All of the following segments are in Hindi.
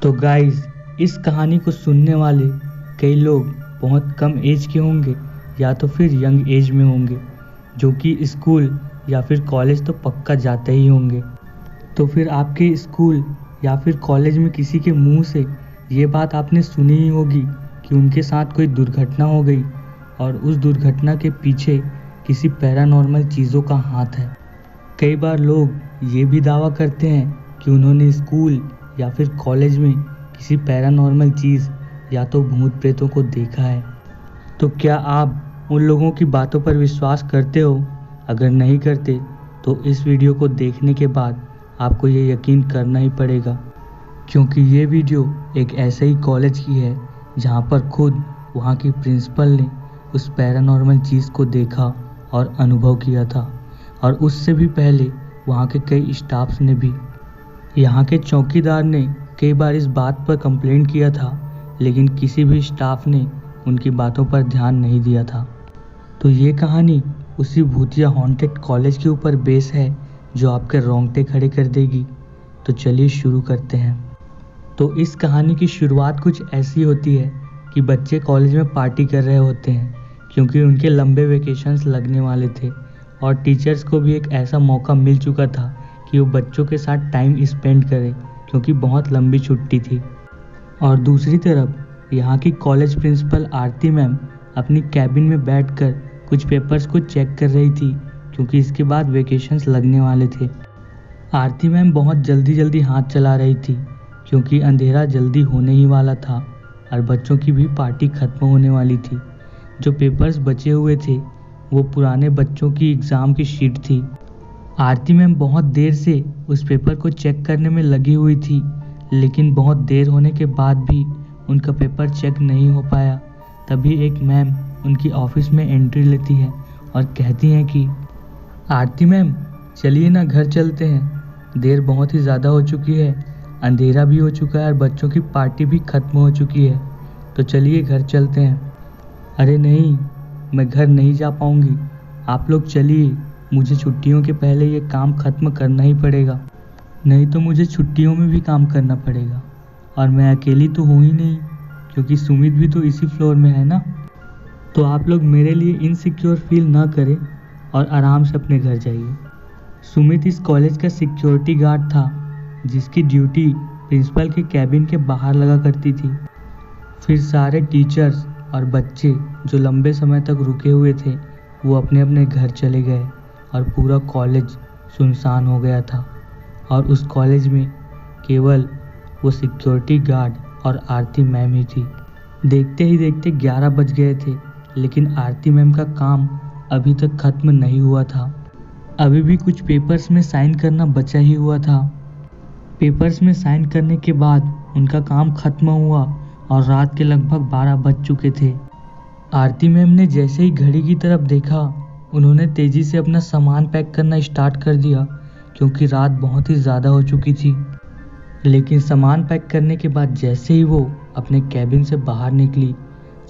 तो गाइस, इस कहानी को सुनने वाले कई लोग बहुत कम एज के होंगे या तो फिर यंग एज में होंगे, जो कि स्कूल या फिर कॉलेज तो पक्का जाते ही होंगे। तो फिर आपके स्कूल या फिर कॉलेज में किसी के मुंह से ये बात आपने सुनी ही होगी कि उनके साथ कोई दुर्घटना हो गई और उस दुर्घटना के पीछे किसी पैरानॉर्मल चीज़ों का हाथ है। कई बार लोग ये भी दावा करते हैं कि उन्होंने स्कूल या फिर कॉलेज में किसी पैरानॉर्मल चीज़ या तो भूत प्रेतों को देखा है। तो क्या आप उन लोगों की बातों पर विश्वास करते हो? अगर नहीं करते तो इस वीडियो को देखने के बाद आपको ये यकीन करना ही पड़ेगा, क्योंकि ये वीडियो एक ऐसे ही कॉलेज की है जहाँ पर खुद वहाँ की प्रिंसिपल ने उस पैरानॉर्मल चीज़ को देखा और अनुभव किया था, और उससे भी पहले वहाँ के कई स्टाफ्स ने भी। यहाँ के चौकीदार ने कई बार इस बात पर कंप्लेंट किया था, लेकिन किसी भी स्टाफ ने उनकी बातों पर ध्यान नहीं दिया था। तो ये कहानी उसी भूतिया हॉन्टेड कॉलेज के ऊपर बेस है जो आपके रोंगटे खड़े कर देगी। तो चलिए शुरू करते हैं। तो इस कहानी की शुरुआत कुछ ऐसी होती है कि बच्चे कॉलेज में पार्टी कर रहे होते हैं, क्योंकि उनके लंबे वेकेशंस लगने वाले थे और टीचर्स को भी एक ऐसा मौका मिल चुका था कि वो बच्चों के साथ टाइम स्पेंड करें, क्योंकि बहुत लंबी छुट्टी थी। और दूसरी तरफ यहाँ की कॉलेज प्रिंसिपल आरती मैम अपनी कैबिन में बैठकर कुछ पेपर्स को चेक कर रही थी, क्योंकि इसके बाद वेकेशंस लगने वाले थे। आरती मैम बहुत जल्दी हाथ चला रही थी, क्योंकि अंधेरा जल्दी होने ही वाला था और बच्चों की भी पार्टी खत्म होने वाली थी। जो पेपर्स बचे हुए थे वो पुराने बच्चों की एग्ज़ाम की शीट थी। आरती मैम बहुत देर से उस पेपर को चेक करने में लगी हुई थी, लेकिन बहुत देर होने के बाद भी उनका पेपर चेक नहीं हो पाया। तभी एक मैम उनकी ऑफिस में एंट्री लेती है और कहती हैं कि आरती मैम, चलिए ना घर चलते हैं, देर बहुत ही ज़्यादा हो चुकी है, अंधेरा भी हो चुका है और बच्चों की पार्टी भी ख़त्म हो चुकी है, तो चलिए घर चलते हैं। अरे नहीं, मैं घर नहीं जा पाऊँगी, आप लोग चलिए, मुझे छुट्टियों के पहले ये काम ख़त्म करना ही पड़ेगा, नहीं तो मुझे छुट्टियों में भी काम करना पड़ेगा, और मैं अकेली तो हूँ ही नहीं, क्योंकि सुमित भी तो इसी फ्लोर में है ना। तो आप लोग मेरे लिए इनसिक्योर फील ना करें और आराम से अपने घर जाइए। सुमित इस कॉलेज का सिक्योरिटी गार्ड था, जिसकी ड्यूटी प्रिंसिपल के कैबिन के बाहर लगा करती थी। फिर सारे टीचर्स और बच्चे जो लंबे समय तक रुके हुए थे वो अपने अपने घर चले गए और पूरा कॉलेज सुनसान हो गया था, और उस कॉलेज में केवल वो सिक्योरिटी गार्ड और आरती मैम ही थी। देखते ही देखते 11 बज गए थे, लेकिन आरती मैम का काम अभी तक ख़त्म नहीं हुआ था। अभी भी कुछ पेपर्स में साइन करना बचा ही हुआ था। पेपर्स में साइन करने के बाद उनका काम ख़त्म हुआ और रात के लगभग 12 बज चुके थे। आरती मैम ने जैसे ही घड़ी की तरफ देखा, उन्होंने तेज़ी से अपना सामान पैक करना स्टार्ट कर दिया, क्योंकि रात बहुत ही ज़्यादा हो चुकी थी। लेकिन सामान पैक करने के बाद जैसे ही वो अपने कैबिन से बाहर निकली,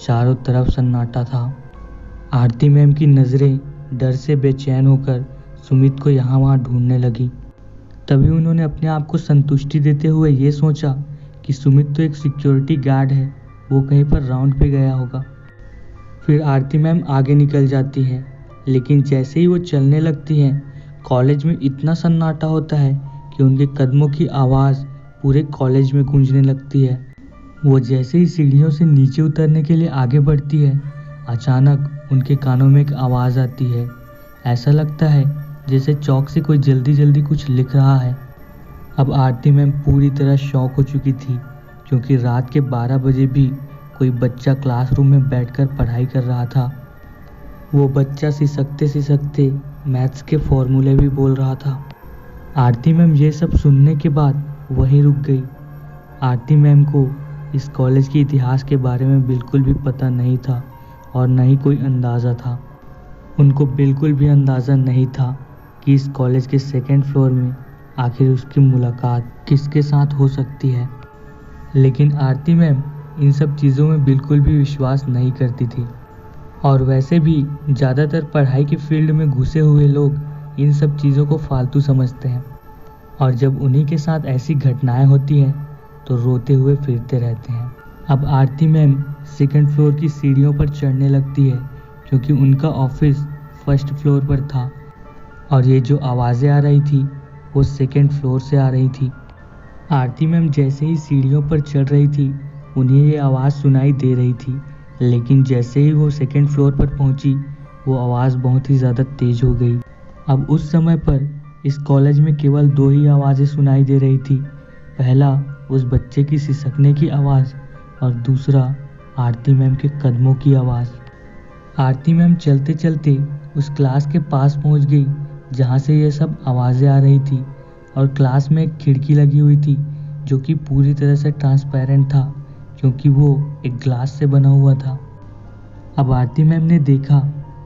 चारों तरफ सन्नाटा था। आरती मैम की नज़रें डर से बेचैन होकर सुमित को यहाँ वहाँ ढूंढने लगी। तभी उन्होंने अपने आप को संतुष्टि देते हुए ये सोचा कि सुमित तो एक सिक्योरिटी गार्ड है, वो कहीं पर राउंड पे गया होगा। फिर आरती मैम आगे निकल जाती हैं, लेकिन जैसे ही वो चलने लगती हैं, कॉलेज में इतना सन्नाटा होता है कि उनके कदमों की आवाज़ पूरे कॉलेज में गूंजने लगती है। वो जैसे ही सीढ़ियों से नीचे उतरने के लिए आगे बढ़ती है, अचानक उनके कानों में एक आवाज़ आती है। ऐसा लगता है जैसे चौक से कोई जल्दी कुछ लिख रहा है। अब आरती मैम पूरी तरह शॉक हो चुकी थी, क्योंकि रात के 12 बजे भी कोई बच्चा क्लासरूम में बैठकर पढ़ाई कर रहा था। वो बच्चा सिसकते मैथ्स के फॉर्मूले भी बोल रहा था। आरती मैम ये सब सुनने के बाद वहीं रुक गई। आरती मैम को इस कॉलेज के इतिहास के बारे में बिल्कुल भी पता नहीं था और न ही कोई अंदाज़ा था। उनको बिल्कुल भी अंदाज़ा नहीं था कि इस कॉलेज के सेकंड फ्लोर में आखिर उसकी मुलाकात किसके साथ हो सकती है। लेकिन आरती मैम इन सब चीज़ों में बिल्कुल भी विश्वास नहीं करती थी, और वैसे भी ज़्यादातर पढ़ाई के फील्ड में घुसे हुए लोग इन सब चीज़ों को फालतू समझते हैं, और जब उन्हीं के साथ ऐसी घटनाएं होती हैं तो रोते हुए फिरते रहते हैं। अब आरती मैम सेकंड फ्लोर की सीढ़ियों पर चढ़ने लगती है क्योंकि उनका ऑफिस फर्स्ट फ्लोर पर था और ये जो आवाज़ें आ रही थी वो सेकंड फ्लोर से आ रही थी। आरती मैम जैसे ही सीढ़ियों पर चढ़ रही थी उन्हें ये आवाज़ सुनाई दे रही थी, लेकिन जैसे ही वो सेकंड फ्लोर पर पहुंची वो आवाज़ बहुत ही ज़्यादा तेज़ हो गई। अब उस समय पर इस कॉलेज में केवल 2 ही आवाज़ें सुनाई दे रही थी। पहला उस बच्चे की सिसकने की आवाज़ और दूसरा आरती मैम के कदमों की आवाज़। आरती मैम चलते चलते उस क्लास के पास पहुंच गई जहां से ये सब आवाज़ें आ रही थी और क्लास में एक खिड़की लगी हुई थी जो कि पूरी तरह से ट्रांसपेरेंट था क्योंकि वो एक ग्लास से बना हुआ था। अब आरती मैम ने देखा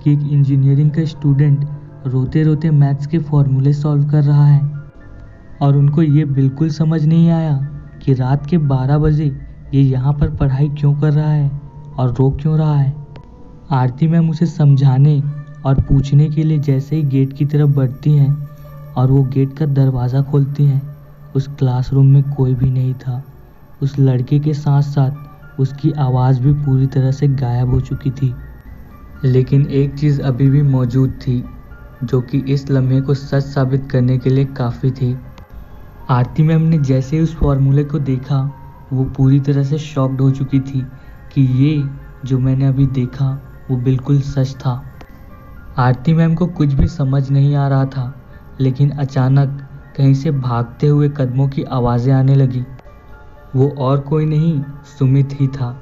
कि एक इंजीनियरिंग का स्टूडेंट रोते रोते मैथ्स के फॉर्मूले सॉल्व कर रहा है और उनको ये बिल्कुल समझ नहीं आया कि रात के 12 बजे ये यहाँ पर पढ़ाई क्यों कर रहा है और रो क्यों रहा है। आरती मैम उसे समझाने और पूछने के लिए जैसे ही गेट की तरफ बढ़ती हैं और वो गेट का दरवाज़ा खोलती हैं, उस क्लासरूम में कोई भी नहीं था। उस लड़के के साथ साथ उसकी आवाज़ भी पूरी तरह से गायब हो चुकी थी। लेकिन एक चीज़ अभी भी मौजूद थी जो कि इस लम्हे को सच साबित करने के लिए काफ़ी थी। आरती मैम ने जैसे ही उस फॉर्मूले को देखा वो पूरी तरह से शॉक्ड हो चुकी थी कि ये जो मैंने अभी देखा वो बिल्कुल सच था। आरती मैम को कुछ भी समझ नहीं आ रहा था, लेकिन अचानक कहीं से भागते हुए कदमों की आवाज़ें आने लगी। वो और कोई नहीं सुमित ही था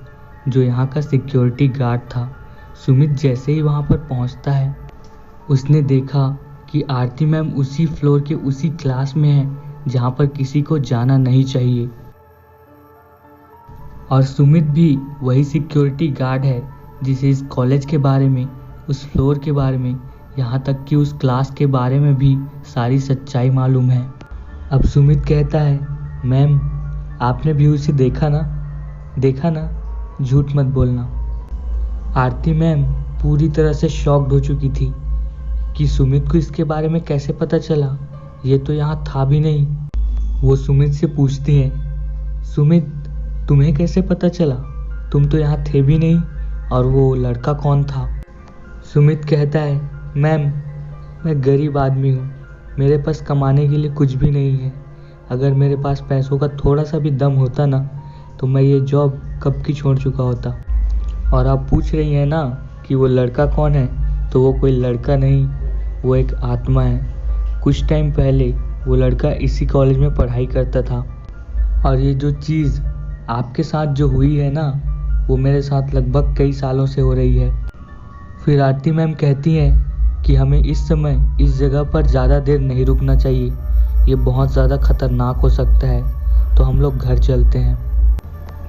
जो यहाँ का सिक्योरिटी गार्ड था। सुमित जैसे ही वहाँ पर पहुँचता है उसने देखा कि आरती मैम उसी फ्लोर के उसी क्लास में है जहाँ पर किसी को जाना नहीं चाहिए और सुमित भी वही सिक्योरिटी गार्ड है जिसे इस कॉलेज के बारे में, उस फ्लोर के बारे में, यहाँ तक कि उस क्लास के बारे में भी सारी सच्चाई मालूम है। अब सुमित कहता है, मैम आपने भी उसे देखा ना, झूठ मत बोलना। आरती मैम पूरी तरह से शॉक्ड हो चुकी थी कि सुमित को इसके बारे में कैसे पता चला, ये तो यहाँ था भी नहीं। वो सुमित से पूछती है, सुमित तुम्हें कैसे पता चला, तुम तो यहाँ थे भी नहीं, और वो लड़का कौन था। सुमित कहता है, मैम मैं गरीब आदमी हूँ, मेरे पास कमाने के लिए कुछ भी नहीं है। अगर मेरे पास पैसों का थोड़ा सा भी दम होता ना तो मैं ये जॉब कब की छोड़ चुका होता। और आप पूछ रही हैं ना कि वो लड़का कौन है, तो वो कोई लड़का नहीं, वो एक आत्मा है। कुछ टाइम पहले वो लड़का इसी कॉलेज में पढ़ाई करता था और ये जो चीज़ आपके साथ जो हुई है ना वो मेरे साथ लगभग कई सालों से हो रही है। फिर आरती मैम कहती हैं कि हमें इस समय इस जगह पर ज़्यादा देर नहीं रुकना चाहिए, ये बहुत ज़्यादा खतरनाक हो सकता है, तो हम लोग घर चलते हैं।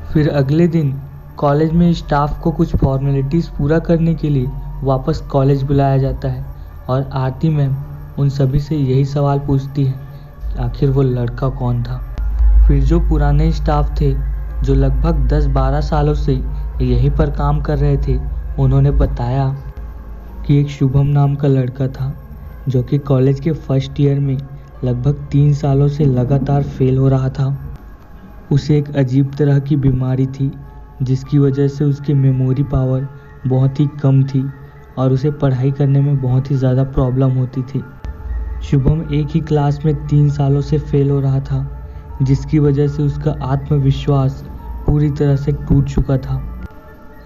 फिर अगले दिन कॉलेज में स्टाफ को कुछ फॉर्मेलिटीज़ पूरा करने के लिए वापस कॉलेज बुलाया जाता है और आरती मैम उन सभी से यही सवाल पूछती है कि आखिर वो लड़का कौन था। फिर जो पुराने स्टाफ थे जो लगभग 10-12 सालों से यहीं पर काम कर रहे थे, उन्होंने बताया कि एक शुभम नाम का लड़का था जो कि कॉलेज के फर्स्ट ईयर में लगभग 3 सालों से लगातार फेल हो रहा था। उसे एक अजीब तरह की बीमारी थी जिसकी वजह से उसकी मेमोरी पावर बहुत ही कम थी और उसे पढ़ाई करने में बहुत ही ज़्यादा प्रॉब्लम होती थी। शुभम एक ही क्लास में 3 सालों से फेल हो रहा था जिसकी वजह से उसका आत्मविश्वास पूरी तरह से टूट चुका था।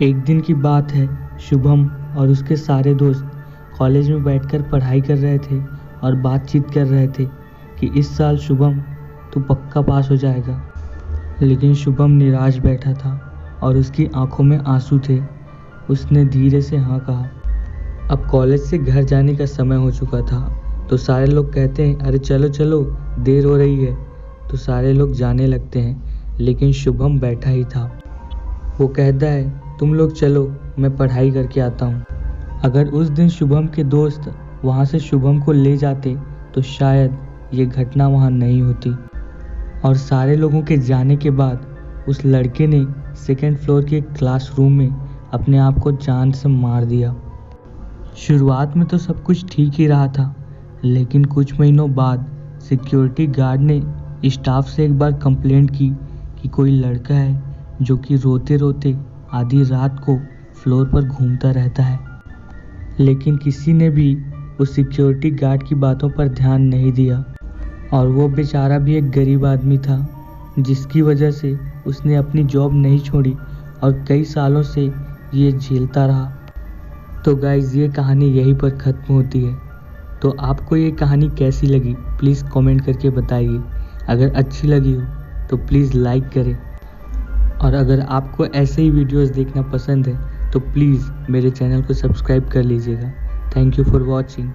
एक दिन की बात है, शुभम और उसके सारे दोस्त कॉलेज में बैठकर पढ़ाई कर रहे थे और बातचीत कर रहे थे कि इस साल शुभम तू पक्का पास हो जाएगा। लेकिन शुभम निराश बैठा था और उसकी आंखों में आंसू थे। उसने धीरे से हाँ कहा। अब कॉलेज से घर जाने का समय हो चुका था तो सारे लोग कहते हैं, अरे चलो चलो देर हो रही है, तो सारे लोग जाने लगते हैं। लेकिन शुभम बैठा ही था। वो कहता है, तुम लोग चलो, मैं पढ़ाई करके आता हूँ। अगर उस दिन शुभम के दोस्त वहाँ से शुभम को ले जाते तो शायद ये घटना वहाँ नहीं होती। और सारे लोगों के जाने के बाद उस लड़के ने सेकंड फ्लोर के क्लासरूम में अपने आप को जान से मार दिया। शुरुआत में तो सब कुछ ठीक ही रहा था, लेकिन कुछ महीनों बाद सिक्योरिटी गार्ड ने स्टाफ से एक बार कंप्लेंट की कि कि कोई लड़का है जो कि रोते रोते आधी रात को फ्लोर पर घूमता रहता है, लेकिन किसी ने भी उस सिक्योरिटी गार्ड की बातों पर ध्यान नहीं दिया और वो बेचारा भी एक गरीब आदमी था जिसकी वजह से उसने अपनी जॉब नहीं छोड़ी और कई सालों से ये झेलता रहा। तो गाइज़, ये कहानी यहीं पर ख़त्म होती है। तो आपको ये कहानी कैसी लगी प्लीज़ कमेंट करके बताइए। अगर अच्छी लगी हो तो प्लीज़ लाइक करें और अगर आपको ऐसे ही वीडियोस देखना पसंद है तो प्लीज़ मेरे चैनल को सब्सक्राइब कर लीजिएगा। Thank you for watching.